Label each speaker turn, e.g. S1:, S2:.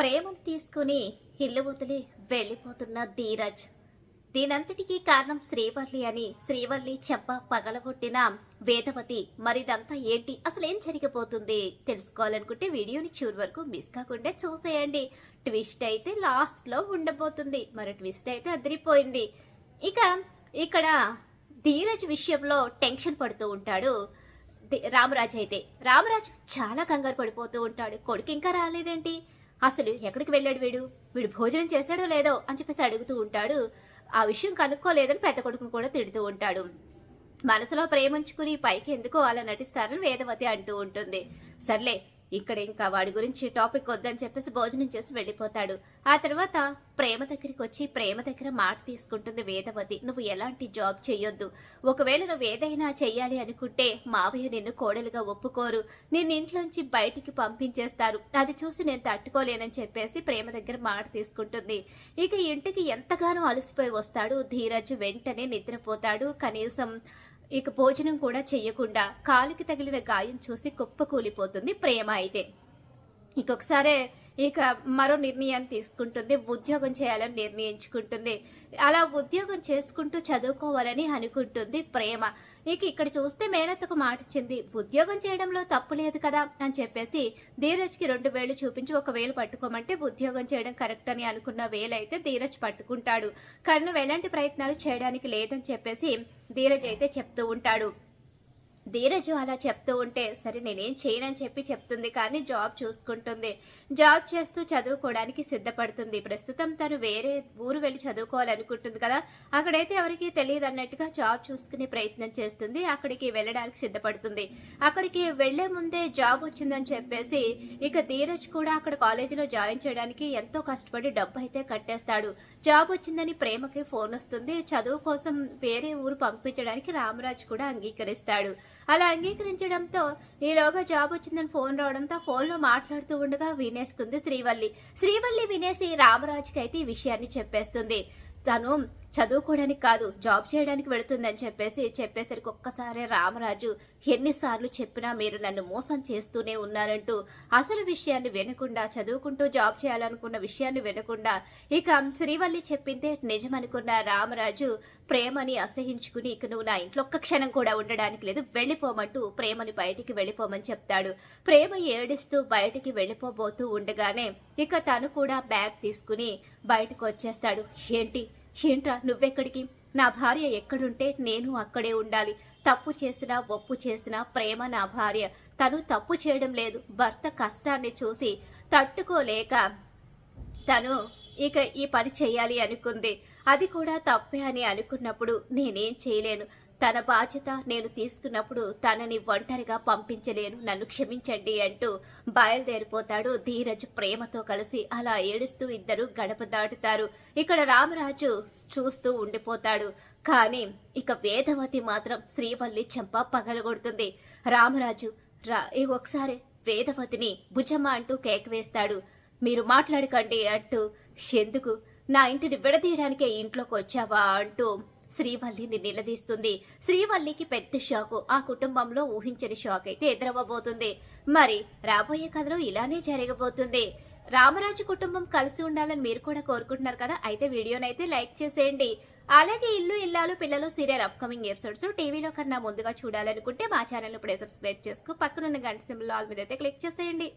S1: ప్రేమను తీసుకుని ఇల్లు వదిలి వెళ్లిపోతున్న ధీరజ్. దీనంతటికీ కారణం శ్రీవల్లి అని శ్రీవల్లి చెంప పగలగొట్టిన వేదవతి. మరిదంతా ఏంటి, అసలేం జరిగిపోతుంది తెలుసుకోవాలనుకుంటే వీడియోని చివరి వరకు మిస్ కాకుండా చూసేయండి. ట్విస్ట్ అయితే లాస్ట్ లో ఉండబోతుంది. మరి ట్విస్ట్ అయితే అదిరిపోయింది. ఇక ఇక్కడ ధీరజ్ విషయంలో టెన్షన్ పడుతూ ఉంటాడు రామరాజు. అయితే రామరాజు చాలా కంగారు పడిపోతూ ఉంటాడు. కొడుకు ఇంకా రాలేదేంటి, అసలు ఎక్కడికి వెళ్ళాడు, వీడు భోజనం చేశాడో లేదో అని చెప్పేసి అడుగుతూ ఉంటాడు. ఆ విషయం కనుక్కోలేదని పెద్ద కొడుకును కూడా తిడుతూ ఉంటాడు. మనసులో ప్రేమించుకుని పైకి ఎందుకో అలా నటిస్తారని వేదవతి అంటూ ఉంటుంది. సర్లే, ఇక్కడ ఇంకా వాడి గురించి టాపిక్ వద్దని చెప్పేసి భోజనం చేసి వెళ్ళిపోతాడు. ఆ తర్వాత ప్రేమ దగ్గరికి వచ్చి ప్రేమ దగ్గర మాట తీసుకుంటుంది వేదవతి. నువ్వు ఎలాంటి జాబ్ చెయ్యొద్దు, ఒకవేళ నువ్వు ఏదైనా చెయ్యాలి అనుకుంటే మావయ్య నిన్ను కోడలుగా ఒప్పుకోరు, నిన్ను ఇంట్లోంచి బయటికి పంపించేస్తారు, అది చూసి నేను తట్టుకోలేనని చెప్పేసి ప్రేమ దగ్గర మాట తీసుకుంటుంది. ఇక ఇంటికి ఎంతగానో అలసిపోయి వస్తాడు ధీరజ్. వెంటనే నిద్రపోతాడు. కనీసం ఇక భోజనం కూడా చెయ్యకుండా కాలికి తగిలిన గాయం చూసి కుప్పకూలిపోతుంది ప్రేమ. అయితే ఇంకొకసారి ఇక మరో నిర్ణయాన్ని తీసుకుంటుంది. ఉద్యోగం చేయాలని నిర్ణయించుకుంటుంది. అలా ఉద్యోగం చేసుకుంటూ చదువుకోవాలని అనుకుంటుంది ప్రేమ. ఇక ఇక్కడ చూస్తే మేనత్తకు మాట ఇచ్చింది, ఉద్యోగం చేయడంలో తప్పు లేదు కదా అని చెప్పేసి ధీరజ్కి 2 వేలు చూపించి 1 వేలు పట్టుకోమంటే ఉద్యోగం చేయడం కరెక్ట్ అని అనుకున్న వేలైతే ధీరజ్ పట్టుకుంటాడు. కానీ నువ్వు ఎలాంటి ప్రయత్నాలు చేయడానికి లేదని చెప్పేసి ధీరజ్ అయితే చెప్తూ ఉంటాడు. ధీరజు అలా చెప్తూ ఉంటే సరే నేనేం చేయనని చెప్పి చెప్తుంది. కానీ జాబ్ చూసుకుంటుంది. జాబ్ చేస్తూ చదువుకోవడానికి సిద్ధపడుతుంది. ప్రస్తుతం తను వేరే ఊరు వెళ్ళి చదువుకోవాలనుకుంటుంది కదా, అక్కడైతే ఎవరికి తెలియదు అన్నట్టుగా జాబ్ చూసుకునే ప్రయత్నం చేస్తుంది. అక్కడికి వెళ్ళడానికి సిద్ధపడుతుంది. అక్కడికి వెళ్లే ముందే జాబ్ వచ్చిందని చెప్పేసి ఇక ధీరజ్ కూడా అక్కడ కాలేజీలో జాయిన్ చేయడానికి ఎంతో కష్టపడి డబ్బు అయితే కట్టేస్తాడు. జాబ్ వచ్చిందని ప్రేమకి ఫోన్ వస్తుంది. చదువు కోసం వేరే ఊరు పంపించడానికి రామరాజు కూడా అంగీకరిస్తాడు. అలా అంగీకరించడంతో ఈలోగా జాబ్ వచ్చిందని ఫోన్ రావడంతో ఫోన్ లో మాట్లాడుతూ ఉండగా వినేస్తుంది శ్రీవల్లి వినేసి రామరాజుకి అయితే ఈ విషయాన్ని చెప్పేస్తుంది. తను చదువుకోవడానికి కాదు జాబ్ చేయడానికి వెళుతుందని చెప్పేసరికి ఒక్కసారి రామరాజు ఎన్నిసార్లు చెప్పినా మీరు నన్ను మోసం చేస్తూనే ఉన్నారంటూ అసలు విషయాన్ని వినకుండా, చదువుకుంటూ జాబ్ చేయాలనుకున్న విషయాన్ని వినకుండా ఇక శ్రీవల్లి చెప్పిందే నిజమనుకున్న రామరాజు ప్రేమని అసహించుకుని ఇక నువ్వు నా ఇంట్లో ఒక్క క్షణం కూడా ఉండడానికి లేదు, వెళ్ళిపోమంటూ ప్రేమని బయటికి వెళ్ళిపోమని చెప్తాడు. ప్రేమ ఏడుస్తూ బయటికి వెళ్ళిపోబోతూ ఉండగానే ఇక తను కూడా బ్యాగ్ తీసుకుని బయటకు వచ్చేస్తాడు. ఏంట్రా నువ్వెక్కడికి, నా భార్య ఎక్కడుంటే నేను అక్కడే ఉండాలి, తప్పు చేసినా ఒప్పు చేసినా ప్రేమ నా భార్య, తను తప్పు చేయడం లేదు, భర్త కష్టాన్ని చూసి తట్టుకోలేక తను ఇక ఈ పని చేయాలి అనుకుంది, అది కూడా తప్పే అని అనుకున్నప్పుడు నేనేం చేయలేను, తన బాధ్యత నేను తీసుకున్నప్పుడు తనని ఒంటరిగా పంపించలేను, నన్ను క్షమించండి అంటూ బయలుదేరిపోతాడు ధీరజ్ ప్రేమతో కలిసి. అలా ఏడుస్తూ ఇద్దరు గడప దాటుతారు. ఇక్కడ రామరాజు చూస్తూ ఉండిపోతాడు. కానీ ఇక వేదవతి మాత్రం శ్రీవల్లి చెంప పగలగొడుతుంది. రామరాజు ఒకసారి వేదవతిని భుజమ్మ అంటూ కేక వేస్తాడు. మీరు మాట్లాడకండి అంటూ, ఎందుకు నా ఇంటిని విడదీయడానికే ఇంట్లోకి వచ్చావా అంటూ శ్రీవల్లిని నిలదీస్తుంది. శ్రీవల్లికి పెద్ద షాకు, ఆ కుటుంబంలో ఊహించని షాక్ అయితే ఎదురవ్వబోతుంది. మరి రాబోయే కథలో ఇలానే జరగబోతుంది. రామరాజు కుటుంబం కలిసి ఉండాలని మీరు కూడా కోరుకుంటున్నారు కదా, అయితే వీడియోనైతే లైక్ చేసేయండి. అలాగే ఇల్లు ఇల్లాలు పిల్లలు సీరియల్ అప్కమింగ్ ఎపిసోడ్స్ టీవీలో కన్నా ముందుగా చూడాలనుకుంటే మా ఛానల్ ఇప్పుడే సబ్స్క్రైబ్ చేసుకో, పక్కనున్న గంట సింబల్ ఆల్ మీద అయితే క్లిక్ చేసేయండి.